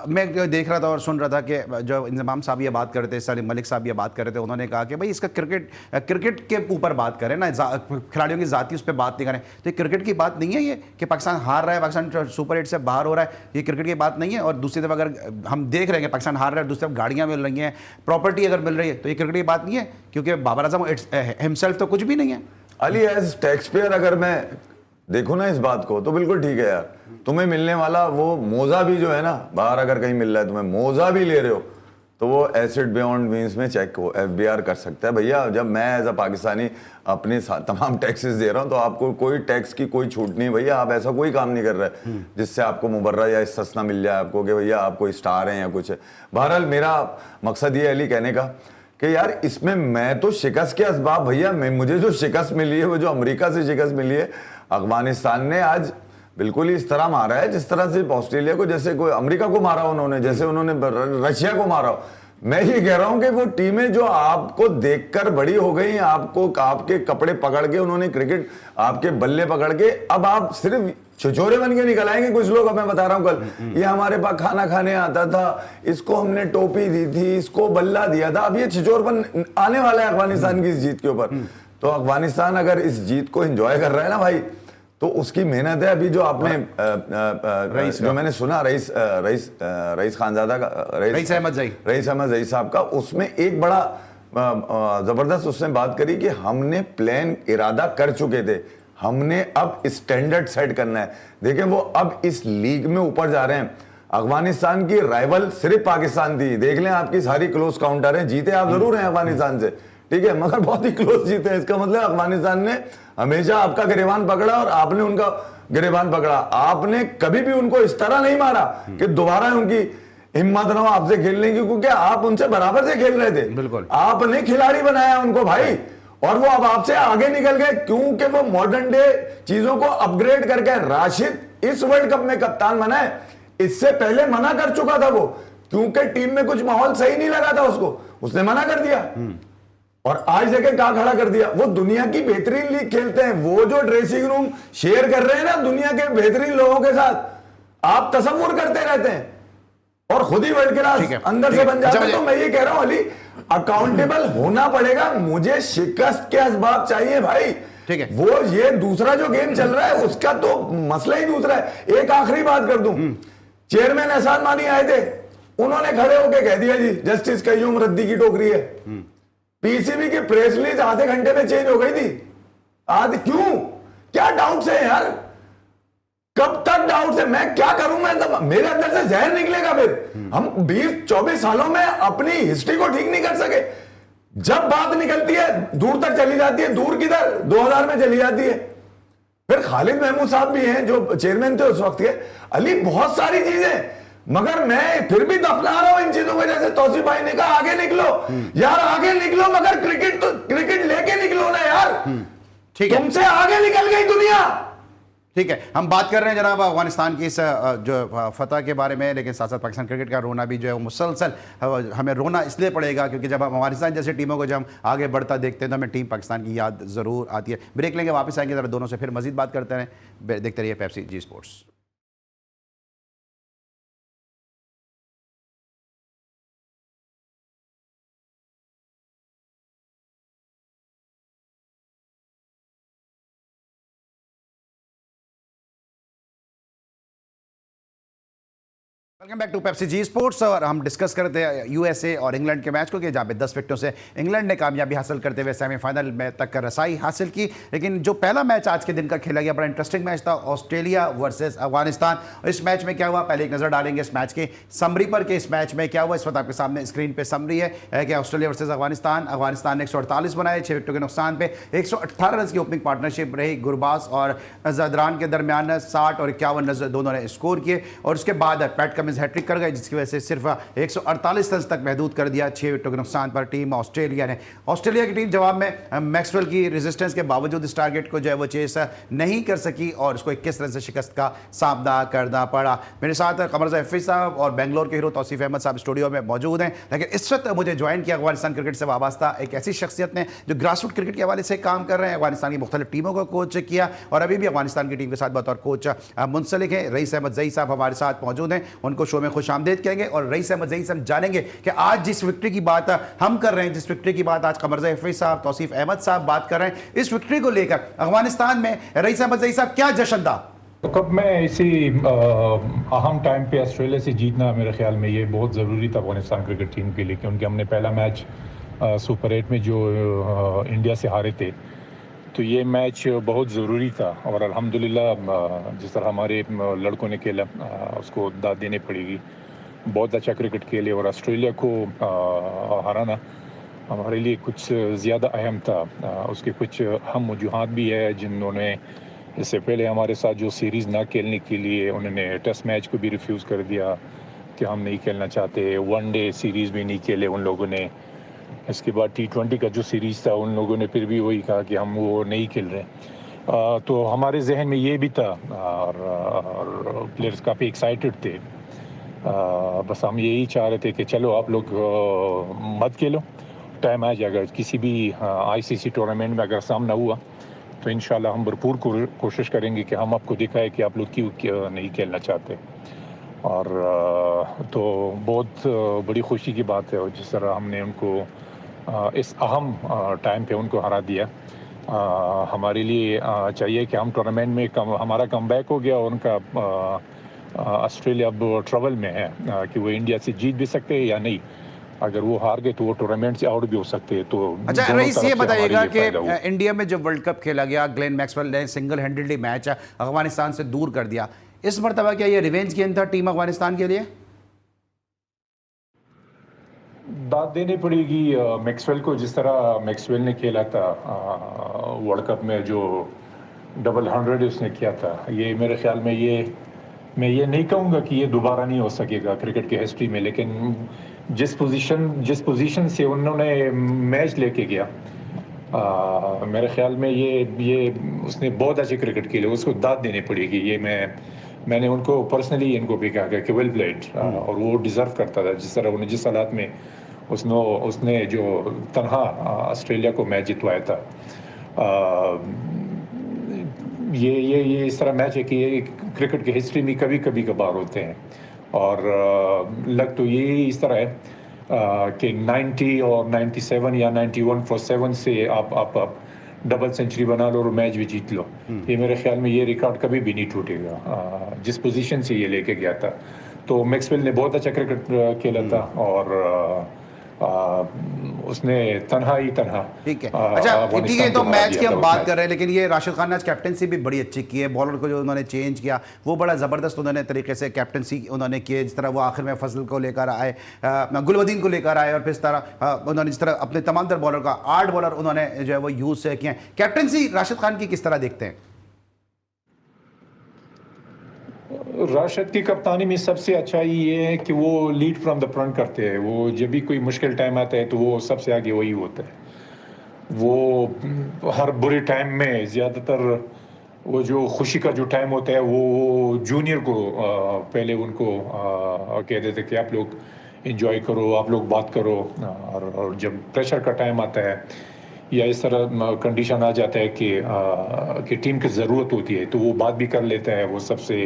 मैं देख रहा था और सुन रहा था कि जो इंतज़ाम साहब ये बात कर रहे थे, सलीम मलिक साहब ये बात कर रहे थे, उन्होंने कहा कि भाई इसका क्रिकेट के ऊपर बात करें ना, खिलाड़ियों की ज़ाती उस पर बात नहीं करें। तो ये क्रिकेट की बात नहीं है ये कि पाकिस्तान हार रहा है, पाकिस्तान सुपर 8 से बाहर हो रहा है, ये क्रिकेट की बात नहीं है। और दूसरी तरफ अगर हम देख रहे हैं कि पाकिस्तान हार रहा है, दूसरी तरफ गाड़ियाँ मिल रही हैं, प्रॉपर्टी अगर मिल रही है, तो ये क्रिकेट की बात नहीं है, क्योंकि बाबर आजम हिमसेल्फ तो कुछ भी नहीं है। अली एज टैक्स पेयर अगर मैं देखो ना इस बात को, तो बिल्कुल ठीक है यार, तुम्हें मिलने वाला वो मोजा भी जो है ना, बाहर अगर कहीं मिल रहा है तुम्हें मोजा भी ले रहे हो, तो वो एसिड बियॉन्ड मीन्स में चेक हो FBR कर सकता है भैया। जब मैं एज अ पाकिस्तानी अपने तमाम टैक्सेस दे रहा हूँ, तो आपको कोई टैक्स की कोई छूट नहीं भैया। आप ऐसा कोई काम नहीं कर रहे जिससे आपको मुबर्रा या इस्तिस्ना मिल जाए आपको कि भैया आप कोई स्टार हैं या कुछ है। बहरहाल मेरा मकसद ये अली कहने का कि यार इसमें मैं तो शिकस्त के असबाब भैया, मुझे जो शिकस्त मिली है वो जो अमेरिका से शिकस्त मिली है, अफगानिस्तान ने आज बिल्कुल ही इस तरह मारा है जिस तरह से ऑस्ट्रेलिया को, जैसे कोई अमेरिका को मारा उन्होंने, जैसे उन्होंने रशिया को मारा। मैं ये कह रहा हूं कि वो टीमें जो आपको देखकर बड़ी हो गई, आपको आपके कपड़े पकड़ के उन्होंने क्रिकेट आपके बल्ले पकड़ के, अब आप सिर्फ छिछोरे बन के निकल आएंगे कुछ लोग। अब मैं बता रहा हूं कल ये हमारे पास खाना खाने आता था, इसको हमने टोपी दी थी, इसको बल्ला दिया था, अब ये छिछोर बन आने वाला है अफगानिस्तान की इस जीत के ऊपर। तो अफगानिस्तान अगर इस जीत को एंजॉय कर रहा है ना भाई, तो उसकी मेहनत है। अभी जो आपने जो मैंने सुना रईस खानजादा का, रईस अहमद जई साहब का, उसमें एक बड़ा जबरदस्त उसने बात करी कि हमने प्लान इरादा कर चुके थे, हमने अब स्टैंडर्ड सेट करना है। देखिए वो अब इस लीग में ऊपर जा रहे हैं। अफगानिस्तान की राइवल सिर्फ पाकिस्तान थी, देख लें आपकी सारी क्लोज काउंटर है, जीते आप जरूर हैं अफगानिस्तान से, ठीक है, मगर बहुत ही क्लोज जीते हैं। इसका मतलब अफगानिस्तान ने हमेशा आपका गिरेबान पकड़ा और आपने उनका गिरेबान पकड़ा। आपने कभी भी उनको इस तरह नहीं मारा कि दोबारा उनकी हिम्मत ना हो आपसे खेलने की, क्योंकि आप उनसे बराबर से खेल रहे थे। बिल्कुल, आपने खिलाड़ी बनाया उनको भाई, और वो अब आपसे आगे निकल गए क्योंकि वो मॉडर्न डे चीजों को अपग्रेड करके राशिद इस वर्ल्ड कप में कप्तान बना है। इससे पहले मना कर चुका था वो, क्योंकि टीम में कुछ माहौल सही नहीं लगा था उसको, उसने मना कर दिया और आज देखे कहां खड़ा कर दिया। वो दुनिया की बेहतरीन लीग खेलते हैं, वो जो ड्रेसिंग रूम शेयर कर रहे हैं ना दुनिया के बेहतरीन लोगों के साथ, आप तसव्वुर करते रहते हैं और खुद ही वर्ल्ड क्लास अंदर से बन जाते हैं। तो मैं ये कह रहा हूं अली, अकाउंटेबल होना पड़ेगा। मुझे शिकस्त के असबाब चाहिए भाई, ठीक है। वो ये दूसरा जो गेम चल रहा है उसका तो मसला ही दूसरा है। एक आखिरी बात कर दूं, चेयरमैन एहसान मानी आए थे, उन्होंने खड़े होकर कह दिया जी जस्टिस कय्यूम रद्दी की टोकरी है। पीसीबी की प्रेस रिलीज आधे घंटे में चेंज हो गई थी। आज क्यों, क्या डाउट है यार, कब तक डाउट है? मैं क्या करूं, मैं तो मेरे अंदर से जहर निकलेगा फिर। हम 20-24 सालों में अपनी हिस्ट्री को ठीक नहीं कर सके। जब बात निकलती है दूर तक चली जाती है, दूर किधर 2000 में चली जाती है। फिर खालिद महमूद साहब भी हैं जो चेयरमैन थे उस वक्त के। अली बहुत सारी चीजें, मगर मैं फिर भी दफना रहा हूं इन चीजों को। जैसे तौसीफ भाई ने कहा आगे निकलो यार, आगे निकलो, मगर क्रिकेट तो क्रिकेट लेके निकलो ना यार। ठीक है, तुमसे आगे निकल गई दुनिया। ठीक है, हम बात कर रहे हैं जनाब अफगानिस्तान की इस जो फतह के बारे में, लेकिन साथ साथ पाकिस्तान क्रिकेट का रोना भी जो है वो मुसलसल हमें रोना इसलिए पड़ेगा क्योंकि जब हम अफगानिस्तान जैसे टीमों को जब हम आगे बढ़ता देखते हैं तो हमें टीम पाकिस्तान की याद ज़रूर आती है। ब्रेक लेंगे, वापस आएंगे, ज़रा दोनों से फिर मजीद बात करते हैं। देखते रहिए Pepsi Zee sports. Welcome back to Pepsi Zee sports. और हम डिस्कस करते हैं यूएसए और इंग्लैंड के मैच को कि जहाँ पे 10 विकेटों से इंग्लैंड ने कामयाबी हासिल करते हुए सेमीफाइनल में तक का रसाई हासिल की। लेकिन जो पहला मैच आज के दिन का खेला गया बड़ा इंटरेस्टिंग मैच था, ऑस्ट्रेलिया वर्सेस अफगानिस्तान। इस मैच में क्या हुआ, पहले एक नज़र डालेंगे इस मैच के समरी पर कि इस मैच में क्या हुआ। इस वक्त आपके सामने स्क्रीन पर समरी है कि ऑस्ट्रेलिया वर्सेस अफगानिस्तान ने 148 बनाए 6 विकेटों के नुकसान पे। 118 रन की ओपनिंग पार्टनरशिप रही गुरबाज और जदरान के दरमियान। 60 और 51 रन दोनों ने स्कोर किए और उसके बाद पैट कमिंस हैट्रिक कर गए, जिसकी वजह से सिर्फ 148 रन तक महदूद कर दिया 6 विकेटों के नुकसान पर टीम ऑस्ट्रेलिया ने। ऑस्ट्रेलिया की टीम जवाब में मैक्सवेल की रेजिस्टेंस के बावजूद इस टारगेट को जो है वो चेस नहीं कर सकी और उसको 21 रन से शिकस्त का सामना करना पड़ा। मेरे साथ कमर ज़ैफ़ी साहब और बेंगलोर के हीरो तौसीफ अहमद साहब स्टूडियो में मौजूद हैं। लेकिन इस वक्त मुझे ज्वाइन किया अफगानिस्तान क्रिकेट से वाबस्ता एक ऐसी शख्सियत ने जो ग्रासरूट क्रिकेट के हवाले से काम कर रहे हैं, अफगानिस्तान की मुख्तलिफ टीमों को कोच किया और अभी भी अफगानिस्तान की टीम के साथ बतौर कोच मुंसलिक है। रईस अहमद ज़ई साहब हमारे साथ मौजूद हैं, उनको शो में खुश आमदेद कहेंगे। और रईस अहमद ज़ई साहब जानेंगे कि आज जिस विक्ट्री की बात हम कर रहे हैं, जिस विक्ट्री की बात आज कमर ज़ैफ़ी साहब, तौसीफ अहमद साहब बात कर रहे हैं, इस विक्ट्री को लेकर अफगानिस्तान में रईस अहमद ज़ई साहब क्या जश्न था? तो कब में इसी अहम टाइम पे ऑस्ट्रेलिया से जीतना मेरे ख्याल में ये बहुत ज़रूरी था अफगानिस्तान क्रिकेट टीम के लिए, क्योंकि हमने पहला मैच सुपर 8 में जो इंडिया से हारे थे, तो ये मैच बहुत ज़रूरी था। और अल्हम्दुलिल्लाह जिस तरह हमारे लड़कों ने खेला उसको दाद देनी पड़ेगी। बहुत अच्छा क्रिकेट खेले और ऑस्ट्रेलिया को हराना हमारे लिए कुछ ज़्यादा अहम था। उसके कुछ अहम वजूहात भी है जिन्होंने इससे पहले हमारे साथ जो सीरीज़ ना खेलने के लिए उन्होंने टेस्ट मैच को भी रिफ्यूज़ कर दिया कि हम नहीं खेलना चाहते। वनडे सीरीज़ भी नहीं खेले उन लोगों ने। इसके बाद T20 का जो सीरीज़ था उन लोगों ने फिर भी वही कहा कि हम वो नहीं खेल रहे। तो हमारे जहन में ये भी था और प्लेयर्स काफ़ी एक्साइटेड थे। बस हम यही चाह रहे थे कि चलो आप लोग मत खेलो, टाइम आ जाएगा। किसी भी ICC टूर्नामेंट में अगर सामना हुआ तो इंशाल्लाह हम भरपूर कोशिश करेंगे कि हम आपको दिखाएं कि आप लोग क्यों नहीं खेलना चाहते। और तो बहुत बड़ी खुशी की बात है और जिस तरह हमने उनको इस अहम टाइम पे उनको हरा दिया। हमारे लिए चाहिए कि हम टूर्नामेंट में हमारा कमबैक हो गया और उनका ऑस्ट्रेलिया अब ट्रबल में है कि वो इंडिया से जीत भी सकते हैं या नहीं। अगर वो हार गए तो वो टूर्नामेंट से आउट भी हो सकते हैं। तो अच्छा दोनों रईस, तरफ ये से हमारे बताइएगा लिए कि फायदा हुआ। इंडिया में जब वर्ल्ड कप खेला गया, ग्लेन मैक्सवेल ने सिंगल हैंडेडली मैच अफगानिस्तान से दूर कर दिया। इस मरतबा क्या ये रिवेंज गेम था टीम अफगानिस्तान के लिए? दाद देनी पड़ेगी मैक्सवेल को, जिस तरह मैक्सवेल ने खेला था वर्ल्ड कप में, जो डबल 100 उसने किया था। ये मेरे ख्याल में मैं ये नहीं कहूँगा कि ये दोबारा नहीं हो सकेगा क्रिकेट की हिस्ट्री में, लेकिन जिस पोजीशन से उन्होंने मैच लेके गया, मेरे ख्याल में ये उसने बहुत अच्छे क्रिकेट खेले, उसको दाद देनी पड़ेगी। ये मैंने उनको पर्सनली इनको भी कहा कि वेल प्लेड, और वो डिज़र्व करता था। जिस तरह उन्हें जिस हालात में उसने जो तनहा ऑस्ट्रेलिया को मैच जितवाया था, ये इस तरह मैच है कि ये क्रिकेट की हिस्ट्री में कभी कभी कभार होते हैं। और लग तो ये इस तरह है कि 90 और 97 या 91 for 7 से आप डबल सेंचुरी बना लो और मैच भी जीत लो। ये मेरे ख्याल में ये रिकॉर्ड कभी भी नहीं टूटेगा जिस पोजीशन से ये लेके गया था। तो मैक्सवेल ने बहुत अच्छा क्रिकेट खेला था, और उसने तन्हा ठीक है। अच्छा ठीक है, तो मैच की हम बात कर रहे हैं, लेकिन ये राशिद खान ने आज कैप्टनसी भी बड़ी अच्छी की है। बॉलर को जो उन्होंने चेंज किया वो बड़ा ज़बरदस्त उन्होंने तरीके से कैप्टनसी उन्होंने की है। जिस तरह वो आखिर में फजल को लेकर आए, गुलवदीन को लेकर आए, और फिर इस तरह उन्होंने जिस तरह अपने तमाम तर बॉलर का 8 बॉलर उन्होंने जो है वो यूज़ किए हैं। कैप्टनसी राशिद खान की किस तरह देखते हैं? राशिद की कप्तानी में सबसे अच्छा ये है कि वो लीड फ्रॉम द फ्रंट करते हैं। वो जब भी कोई मुश्किल टाइम आता है तो वो सबसे आगे वही होता है। वो हर बुरे टाइम में ज़्यादातर वो जो खुशी का जो टाइम होता है वो जूनियर को पहले उनको कह देते कि आप लोग एंजॉय करो, आप लोग बात करो। और जब प्रेशर का टाइम आता है या इस तरह कंडीशन आ जाता है कि टीम की ज़रूरत होती है, तो वो बात भी कर लेता है। वो सबसे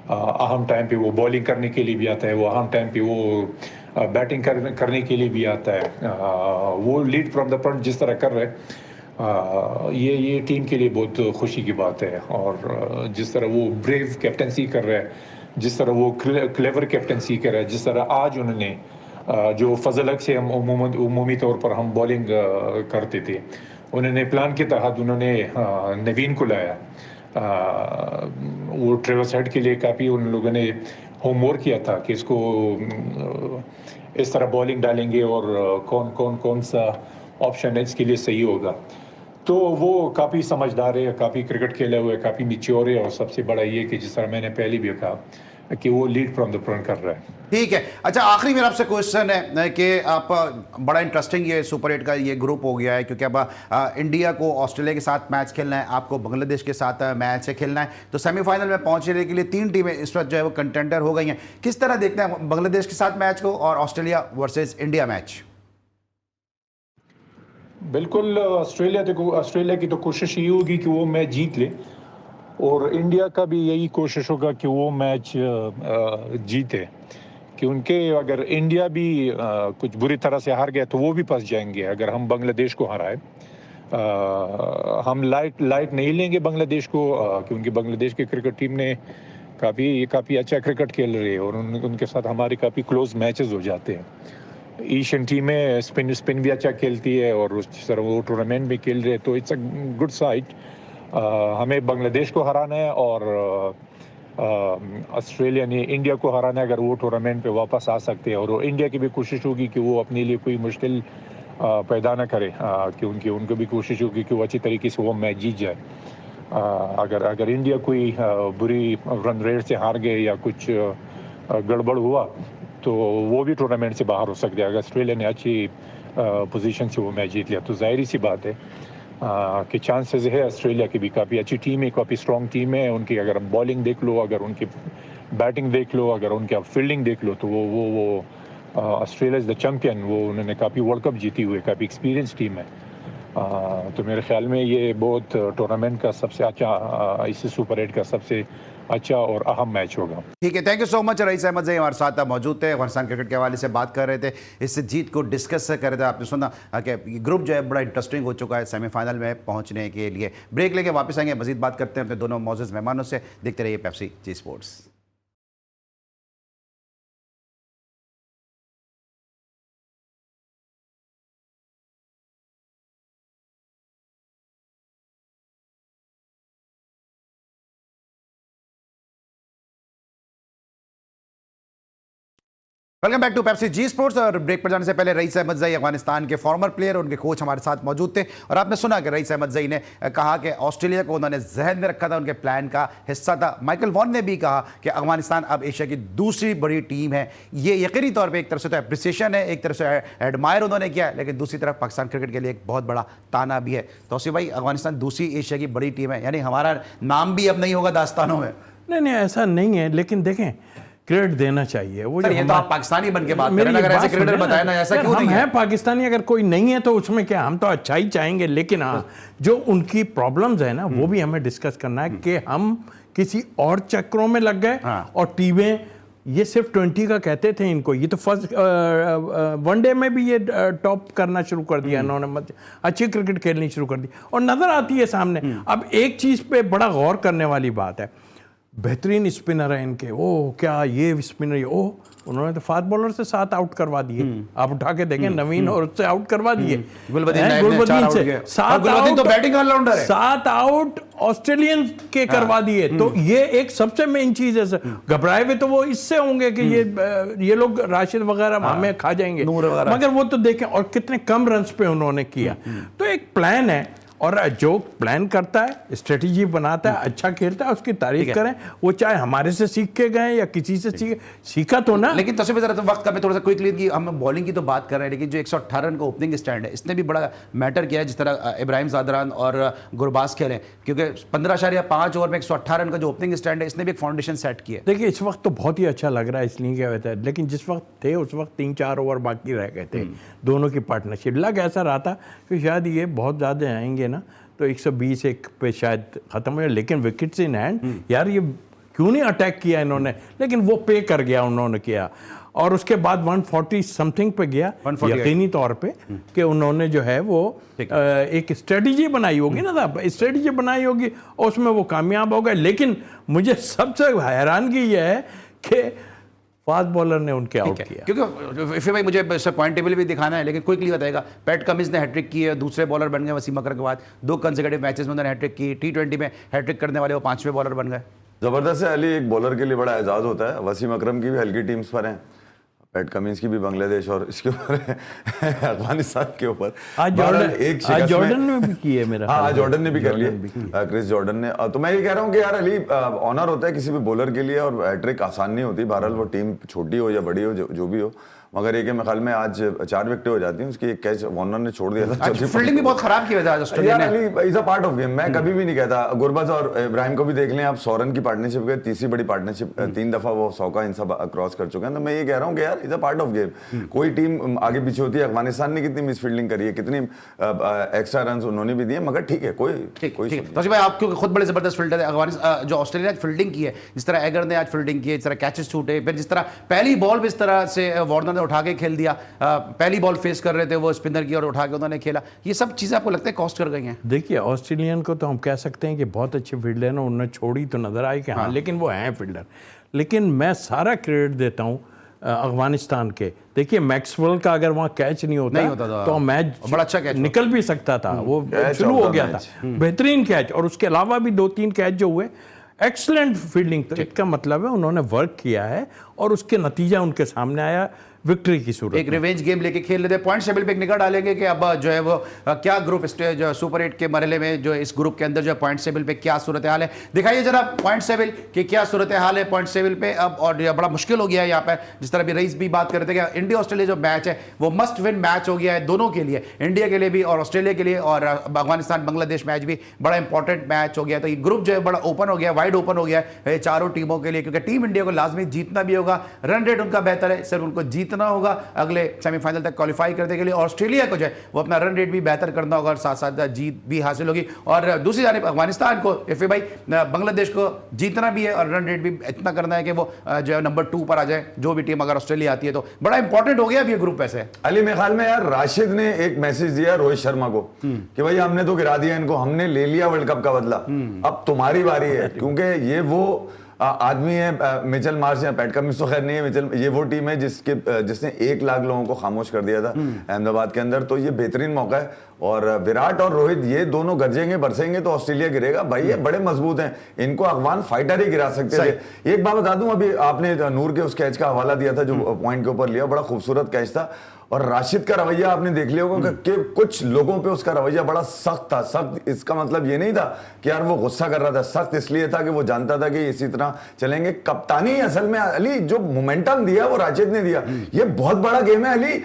अहम टाइम पे वो बॉलिंग करने के लिए भी आता है, वो अहम टाइम पे वो बैटिंग करने के लिए भी आता है। वो लीड फ्रॉम द फ्रंट जिस तरह कर रहे हैं, ये टीम के लिए बहुत खुशी की बात है। और जिस तरह वो ब्रेव कैप्टनसी कर रहा है, जिस तरह वो क्लेवर कैप्टनसी कर रहा है, जिस तरह आज उन्होंने जो फजल हक से हम उमूमी तौर पर हम बॉलिंग करते थे, उन्होंने प्लान के तहत उन्होंने नवीन को लाया। वो ट्रेवर्स हेड के लिए काफ़ी उन लोगों ने होमवर्क किया था कि इसको इस तरह बॉलिंग डालेंगे और कौन सा ऑप्शन है इसके लिए सही होगा। तो वो काफ़ी समझदार है, काफ़ी क्रिकेट खेले हुए, काफ़ी मैच्योर है, और सबसे बड़ा ये कि जिस तरह मैंने पहले भी कहा कि वो लीड फ्रॉम द फ्रंट कर रहा है। ठीक है। अच्छा आखिरी मेरा आपसे क्वेश्चन है कि आप बड़ा इंटरेस्टिंग ये सुपर 8 का ये ग्रुप हो गया है, क्योंकि अब इंडिया को ऑस्ट्रेलिया के साथ मैच खेलना है, आपको बांग्लादेश के साथ मैच खेलना है। तो सेमीफाइनल में पहुंचने के लिए 3 टीमें इस वक्त जो है वो कंटेंडर हो गई हैं। किस तरह देखते हैं बांग्लादेश के साथ मैच को और ऑस्ट्रेलिया वर्सेज इंडिया मैच? बिल्कुल, ऑस्ट्रेलिया की तो कोशिश ये होगी कि वो मैच जीत ले, और इंडिया का भी यही कोशिश होगा कि वो मैच जीते। कि उनके अगर इंडिया भी कुछ बुरी तरह से हार गया तो वो भी फंस जाएंगे। अगर हम बांग्लादेश को हराए, हम लाइट नहीं लेंगे बांग्लादेश को, कि उनकी बांग्लादेश की क्रिकेट टीम ने काफ़ी अच्छा क्रिकेट खेल रही है, और उनके साथ हमारे काफ़ी क्लोज मैचेस हो जाते हैं। एशियन टीमें स्पिन भी अच्छा खेलती है, और उस तरह वो टूर्नामेंट भी खेल रहे हैं, तो इट्स अ गुड साइड। हमें बांग्लादेश को हराना है, और ऑस्ट्रेलिया ने इंडिया को हराना है। अगर वो टूर्नामेंट पे वापस आ सकते हैं, और वो इंडिया की भी कोशिश होगी कि वो अपने लिए कोई मुश्किल पैदा ना करे, कि उनको भी कोशिश होगी कि वो अच्छी तरीके से वो मैच जीत जाए। अगर इंडिया कोई बुरी रन रेट से हार गए या कुछ गड़बड़ हुआ, तो वो भी टूर्नामेंट से बाहर हो सकते हैं। अगर ऑस्ट्रेलिया ने अच्छी पोजीशन से वो मैच जीत लिया, तो जाहिर सी बात है कि चांसेस है ऑस्ट्रेलिया की भी काफ़ी अच्छी टीम है, काफ़ी स्ट्रॉन्ग टीम है उनकी। अगर हम बॉलिंग देख लो, अगर उनकी बैटिंग देख लो, अगर उनकी आप फील्डिंग देख लो, तो वो ऑस्ट्रेलिया इज़ द चैम्पियन। वो उन्होंने काफ़ी वर्ल्ड कप जीती हुई, काफ़ी एक्सपीरियंस टीम है। तो मेरे ख्याल में ये बहुत टूर्नामेंट का सबसे अच्छा, इस सुपर 8 का सबसे अच्छा और अहम मैच होगा। ठीक है, thank you so much. Rice Ahmad जी हमारे साथ मौजूद थे, अफगानिस्तान क्रिकेट के हवाले से बात कर रहे थे, इस जीत को डिस्कस कर रहे थे। आपने सुना कि ग्रुप जो है बड़ा इंटरेस्टिंग हो चुका है सेमीफाइनल में पहुंचने के लिए। ब्रेक लेके वापस आएंगे, मजीद बात करते हैं अपने दोनों मौजूद मेहमानों से। देखते रहिए Pepsi Zee sports. Welcome back to Pepsi Zee sports. और ब्रेक पर जाने से पहले रईस अहमद ज़ई, अफगानिस्तान के फॉर्मर प्लेयर, उनके कोच हमारे साथ मौजूद थे। और आपने सुना कि रईस अहमद ज़ई ने कहा कि ऑस्ट्रेलिया को उन्होंने जहन में रखा था, उनके प्लान का हिस्सा था। माइकल वॉन ने भी कहा कि अफगानिस्तान अब एशिया की दूसरी बड़ी टीम है। ये यकीनी तौर पर एक तरफ से तो अप्रिसिएशन है, एक तरफ से एडमायर उन्होंने किया है, लेकिन दूसरी तरफ पाकिस्तान क्रिकेट के लिए एक बहुत बड़ा ताना भी है। तौसीफ भाई, अफगानिस्तान दूसरी एशिया की बड़ी टीम है, यानी हमारा नाम भी अब नहीं होगा दास्तानों में। नहीं, ऐसा नहीं है, लेकिन देखें क्रेडिट देना चाहिए। वो ये तो आप पाकिस्तानी बन के बात कर रहे हैं, अगर ऐसे क्रिकेटर बताए ना, ऐसा क्यों नहीं है? हम हैं पाकिस्तानी, अगर कोई नहीं है तो उसमें क्या, हम तो अच्छा ही चाहेंगे, लेकिन हाँ जो उनकी प्रॉब्लम्स है ना वो भी हमें डिस्कस करना है कि हम किसी और चक्रों में लग गए। और टीमें ये सिर्फ 20 का कहते थे इनको, ये तो फर्स्ट वनडे में भी ये टॉप करना शुरू कर दिया इन्होंने, अच्छी क्रिकेट खेलनी शुरू कर दी और नजर आती है सामने। अब एक चीज पे बड़ा गौर करने वाली बात है, बेहतरीन स्पिनर है इनके, ओ क्या ये स्पिनर, ओ उन्होंने तो फास्ट बॉलर से 7 आउट करवा दिए। आप उठा के देखें, नवीन और उससे आउट करवा दिए, गुलबदीन से 7 आउट, तो बैटिंग ऑलराउंडर है, 7 आउट ऑस्ट्रेलियन के करवा दिए। तो ये एक सबसे मेन चीज है। घबराए हुए तो वो इससे होंगे कि ये लोग राशिद वगैरह हमें खा जाएंगे, मगर वो तो देखें और कितने कम रन पे उन्होंने किया। तो एक प्लान है, और जो प्लान करता है, स्ट्रेटेजी बनाता है, अच्छा खेलता है, उसकी तारीफ करें। वो चाहे हमारे से सीख के गए या किसी से सीखा तो ना। लेकिन तस्वीर जरा तो वक्त का मैं थोड़ा सा क्विकली कि हम बॉलिंग की तो बात कर रहे हैं, लेकिन जो 118 रन का ओपनिंग स्टैंड है इसने भी बड़ा मैटर किया है। जिस तरह इब्राहिम ज़ादरान और गुरबाज खेले, क्योंकि 15.5 ओवर में 118 रन का जो ओपनिंग स्टैंड है इसने भी एक फाउंडेशन सेट किया। देखिए इस वक्त तो बहुत ही अच्छा लग रहा है, इसलिए क्या होता है, लेकिन जिस वक्त थे उस वक्त 3-4 ओवर बाकी रह गए थे दोनों की पार्टनरशिप। लग ऐसा रहा था कि शायद ये बहुत ज़्यादा आएंगे ना, तो 120 एक पे शायद खत्म हो जाए, लेकिन विकेट्स इन हैंड, यार ये क्यों नहीं अटैक किया इन्होंने, लेकिन वो पे कर गया उन्होंने किया। और उसके बाद 140 समथिंग पे गया, यकीनी तौर पे कि उन्होंने जो है वो एक स्ट्रेटजी बनाई होगी ना, स्ट्रेटजी बनाई होगी और उसमें वो कामयाब हो गए। लेकिन मुझे सबसे हैरानगी ये है कि फास्ट बॉलर ने उनके आउट किया। क्योंकि फिर भाई मुझे पॉइंट टेबल भी दिखाना है, लेकिन क्विकली बताएगा। पैट कमिंस ने हैट्रिक की है, दूसरे बॉलर बन गए वसीम अकरम के बाद। 2 कंसेक्यूटिव मैचेस में उन्होंने हैट्रिक की। T20 में हैट्रिक करने वाले वो 5वें बॉलर बन गए। जबरदस्त है अली, एक बॉलर के लिए बड़ा एजाज होता है। वसीम अकरम की भी हल्की टीम्स पर हैं, पैट कमिंस की भी बांग्लादेश और इसके ऊपर अफगानिस्तान के ऊपर। आज जॉर्डन ने भी की है मेरा। हाँ, जॉर्डन ने भी कर लिया, क्रिस जॉर्डन ने। तो मैं ये कह रहा हूँ कि यार अली, ऑनर होता है किसी भी बॉलर के लिए, और हैट्रिक आसान नहीं होती। बहरहाल वो टीम छोटी हो या बड़ी हो, जो भी हो, मगर ये कि मेरे ख्याल में आज 4 विकेटें हो जाती हैं। उसकी एक कैच वार्नर ने छोड़ दिया था। फील्डिंग भी बहुत खराब की वजह ऑस्ट्रेलिया ने। Is a part of game. मैं कभी भी नहीं कहता, गुरबाज और इब्राहिम को भी देख लें आप, 100 रन की पार्टनरशिप है, तीसरी बड़ी पार्टनरशिप, 3 दफा वो 100 का इन सब क्रॉस कर चुके हैं। तो मैं ये कह रहा हूँ कि यार is a part of game. कोई टीम आगे पीछे होती है। अफगानिस्तान ने कितनी मिस फील्डिंग करी है, कितनी एक्स्ट्रा रन उन्होंने भी दिए, मगर ठीक है, कोई भाई आप क्योंकि खुद बड़े जबरदस्त फील्डर है। अफगानिस्तान जो ऑस्ट्रेलिया फील्डिंग की है, जिस तरह एगर ने आज फील्डिंग की है, जिस तरह कैचेस छूटे, फिर जिस तरह पहली बॉल भी इस तरह से वार्नर ने उठा के खेल दिया। पहली बॉल फेस कर रहे थे वो स्पिनर की और उठा के उन्होंने खेला। ये सब चीजें आपको लगता है कॉस्ट कर गई हैं? देखिए ऑस्ट्रेलियन को तो हम कह सकते हैं कि बहुत अच्छे फील्डर हैं, उन्होंने छोड़ी तो नजर आई कि हाँ, लेकिन वो हैं फील्डर। लेकिन मैं सारा क्रेडिट देता हूँ अफगानिस्तान के। देखिए मैक्सवेल का अगर वहाँ कैच नहीं होता तो मैच बड़ा अच्छा कैच निकल भी सकता था, वो शुरू हो गया था। बेहतरीन कैच, और उसके अलावा भी 2-3 कैच जो हुए, एक्सलेंट फील्डिंग। तो इसका मतलब है उन्होंने वर्क किया है और उसके नतीजा उनके सामने आया विक्ट्री की सूरत। एक रिवेंज गेम लेके खेल लेते हैं। पॉइंट टेबल पे एक निगाह डालेंगे कि अब जो है वो क्या ग्रुप जो सुपर 8 के मरहले में, जो इस ग्रुप के अंदर जो पॉइंट टेबल पे क्या सूरत हाल है, दिखाइए जरा पॉइंट टेबल कि क्या सूरत हाल है पॉइंट टेबल पे अब। और बड़ा मुश्किल हो गया है यहाँ पर, जिस तरह भी रईस भी बात कर रहे थे कि इंडिया ऑस्ट्रेलिया जो मैच है वो मस्ट विन मैच हो गया है दोनों के लिए, इंडिया के लिए भी और ऑस्ट्रेलिया के लिए। और अफगानिस्तान बांग्लादेश मैच भी बड़ा इंपॉर्टेंट मैच हो गया। तो ये ग्रुप जो है बड़ा ओपन हो गया, वाइड ओपन हो गया है चारों टीमों के लिए, क्योंकि टीम इंडिया को लाजमी जीतना भी होगा। रन रेट उनका बेहतर है, सिर्फ उनको जीतना होगा अगले सेमीफाइनल तक क्वालिफाई करने के लिए। ऑस्ट्रेलिया को जो है वो अपना रन रेट भी बेहतर करना होगा और साथ साथ जीत भी हासिल होगी। और दूसरी जानिब अफगानिस्तान को इफ़े भाई बांग्लादेश को जीतना भी है और रन रेट भी इतना करना है कि वो जो है नंबर 2 पर आ जाए, जो भी टीम अगर ऑस्ट्रेलिया आती है तो। बड़ा इंपॉर्टेंट हो गया अब ये ग्रुप ऐसे। अली मेरे ख्याल में यार राशिद ने एक मैसेज दिया रोहित शर्मा को कि भाई हमने तो गिरा दिया इनको, हमने ले लिया वर्ल्ड कप का बदला, अब तुम्हारी बारी है। क्योंकि ये वो आदमी है मिचेल मार्श या पैट कमिंस तो खैर नहीं है, मिचेल ये वो टीम है जिसने 1 लाख लोगों को खामोश कर दिया था अहमदाबाद के अंदर, तो ये बेहतरीन मौका है। और विराट और रोहित ये दोनों गरजेंगे बरसेंगे तो ऑस्ट्रेलिया गिरेगा भाई, ये बड़े मजबूत हैं, इनको अफगान फाइटर ही गिरा सकते थे। एक बात बता दूं, अभी आपने नूर के उस कैच का हवाला दिया था जो पॉइंट के ऊपर लिया, बड़ा खूबसूरत कैच था। और राशिद का रवैया आपने देख लिया होगा कि कुछ लोगों पे उसका रवैया बड़ा सख्त था। सख्त इसका मतलब ये नहीं था कि यार वो गुस्सा कर रहा था, सख्त इसलिए था कि वो जानता था कि इसी तरह चलेंगे। कप्तानी असल में अली जो मोमेंटम दिया वो राशिद ने दिया। ये बहुत बड़ा गेम है अली,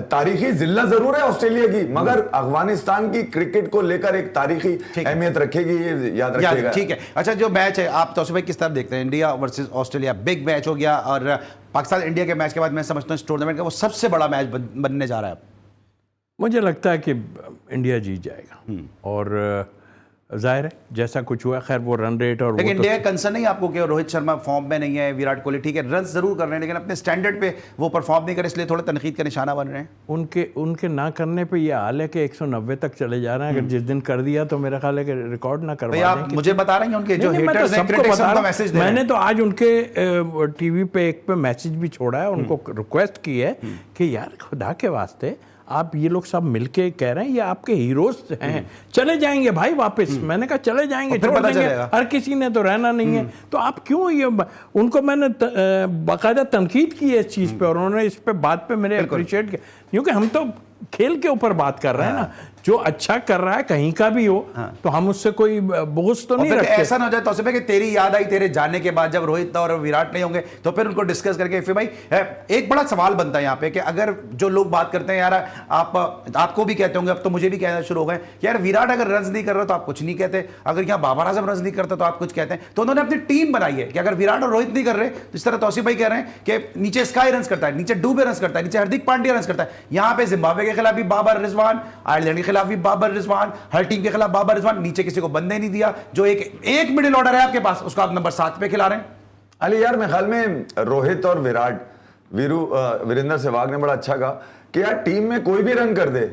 तारीखी जिल्ला जरूर है ऑस्ट्रेलिया की, मगर अफगानिस्तान की क्रिकेट को लेकर एक तारीखी अहमियत रखेगी, ये याद रखिएगा। ठीक है, अच्छा जो मैच है आप तौसीफ भाई किस तरह देखते हैं? India versus Australia big match हो गया, और पाकिस्तान इंडिया के मैच के बाद मैं समझता हूँ इस टूर्नामेंट का वो सबसे बड़ा मैच बनने जा रहा है। मुझे लगता है कि इंडिया जीत जाएगा, और जाहिर है जैसा कुछ हुआ, खैर वो रन रेट और लेकिन वो इंडिया का कंसर्न नहीं आपको कि रोहित शर्मा फॉर्म में नहीं है, विराट कोहली ठीक है रन जरूर कर रहे हैं लेकिन अपने स्टैंडर्ड पे वो परफॉर्म नहीं कर रहे, इसलिए थोड़ा तनकीद का निशाना बन रहे हैं। उनके ना करने पे ये हाल है कि 190 तक चले जा रहे हैं। अगर जिस दिन कर दिया तो मेरा ख्याल है कि रिकॉर्ड ना करवा दें। आप मुझे बता रहे हैं उनके जो नहीं, हेटर्स हैं, क्रिटिक्स हैं, उनको मैसेज दे रहे हैं। मैंने तो आज उनके टीवी पे एक पे मैसेज भी छोड़ा है, उनको रिक्वेस्ट की है कि यार खुदा के वास्ते आप ये लोग सब मिलके कह रहे हैं ये आपके हीरोज हैं, चले जाएंगे भाई वापस। मैंने कहा चले जाएंगे, छोड़ देंगे, हर किसी ने तो रहना नहीं है, तो आप क्यों ये उनको मैंने बाकायदा तनकीद की है इस चीज़ पे, और उन्होंने इस पे बात पे मेरे अप्रिशिएट किया, क्योंकि हम तो खेल के ऊपर बात कर रहे हैं ना। जो अच्छा कर रहा है कहीं का भी हो तो हम उससे कोई बुग़्ज़ तो नहीं रखते। ऐसा ना हो जाए तौसीफ भाई कि तेरी याद आई तेरे जाने के बाद जब रोहित और विराट नहीं होंगे तो फिर उनको डिस्कस करके फिर भाई एक बड़ा सवाल बनता है यहाँ पे कि अगर जो लोग बात करते हैं यार आपको भी कहते होंगे, अब तो मुझे भी कहना शुरू हो गए यार विराट अगर रन नहीं कर रहा तो आप कुछ नहीं कहते, अगर यहाँ बाबर आजम रन नहीं करता तो आप कुछ कहते हैं। तो उन्होंने अपनी टीम बनाई है कि अगर विराट और रोहित नहीं कर रहे तो इस तरह तौसीफ भाई कह रहे हैं कि नीचे स्काई रन करता है, नीचे डूबे रन करता है, नीचे हार्दिक पांड्या रन करता है, यहाँ पे जिम्बाब्वे के खिलाफ भी बाबर रिजवान, आयरलैंड के खिलाफ भी बाबर रिजवान, हर टीम के खिलाफ बाबर रिजवान, नीचे किसी को बंदे नहीं दिया। जो एक मिडिल ऑर्डर है आपके पास उसको आप नंबर 7 पे खिला रहे हैं। अली यार मेरे ख्याल में रोहित और विराट, वीरेंद्र सहवाग ने बड़ा अच्छा कहा कि यार टीम में कोई भी रन कर दे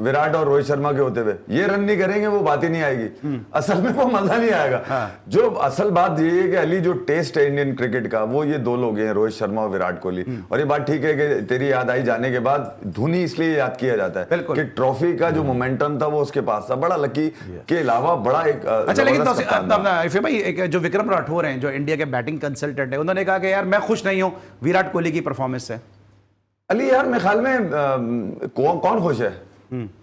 विराट और रोहित शर्मा के होते हुए, ये रन नहीं करेंगे वो बात ही नहीं आएगी, असल में वो मजा नहीं आएगा। जो असल बात ये है कि अली जो टेस्ट है इंडियन क्रिकेट का वो ये दो लोग हैं, रोहित शर्मा और विराट कोहली। और ये बात ठीक है कि तेरी याद आई जाने के बाद धोनी इसलिए याद किया जाता है कि ट्रॉफी का जो मोमेंटम था वो उसके पास था, बड़ा लकी के अलावा बड़ा एक अच्छा। लेकिन भाई एक जो विक्रम राठौर हैं जो इंडिया के बैटिंग कंसल्टेंट है, उन्होंने कहा कि यार मैं खुश नहीं हूं विराट कोहली की परफॉर्मेंस से। अली यार मेरे ख्याल में कौन खुश है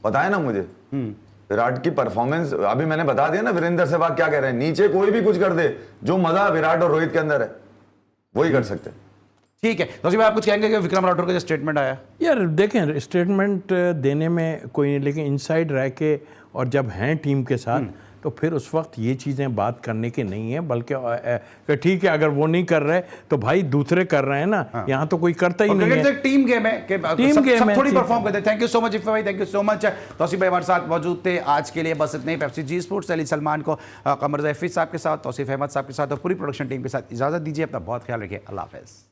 बताए ना मुझे। विराट की परफॉर्मेंस अभी मैंने बता दिया ना, वीरेंद्र सहवाग क्या कह रहे हैं, नीचे कोई भी कुछ कर दे, जो मजा विराट और रोहित के अंदर है वही कर सकते हैं। ठीक है तो आप कुछ कहेंगे कि विक्रम राठौर का जो स्टेटमेंट आया? यार देखें स्टेटमेंट देने में कोई नहीं, लेकिन इनसाइड रह के और जब हैं टीम के साथ तो फिर उस वक्त ये चीज़ें बात करने की नहीं है, बल्कि ठीक है अगर वो नहीं कर रहे तो भाई दूसरे कर रहे हैं ना। यहाँ तो कोई करता ही नहीं है, टीम गेम है कि सब थोड़ी परफॉर्म करते हैं। थैंक यू सो मच भाई, thank you so much. Tausif भाई हमारे साथ मौजूद थे। आज के लिए बस इतने ही। पेप्सी जी स्पोर्ट्स अली सलमान को, कमर जैफी साहब के साथ, तौसीफ अहमद साहब के साथ और पूरी प्रोडक्शन टीम के साथ इजाज़त दीजिए। अपना बहुत ख्याल रखिए। अल्लाह हाफ़िज़।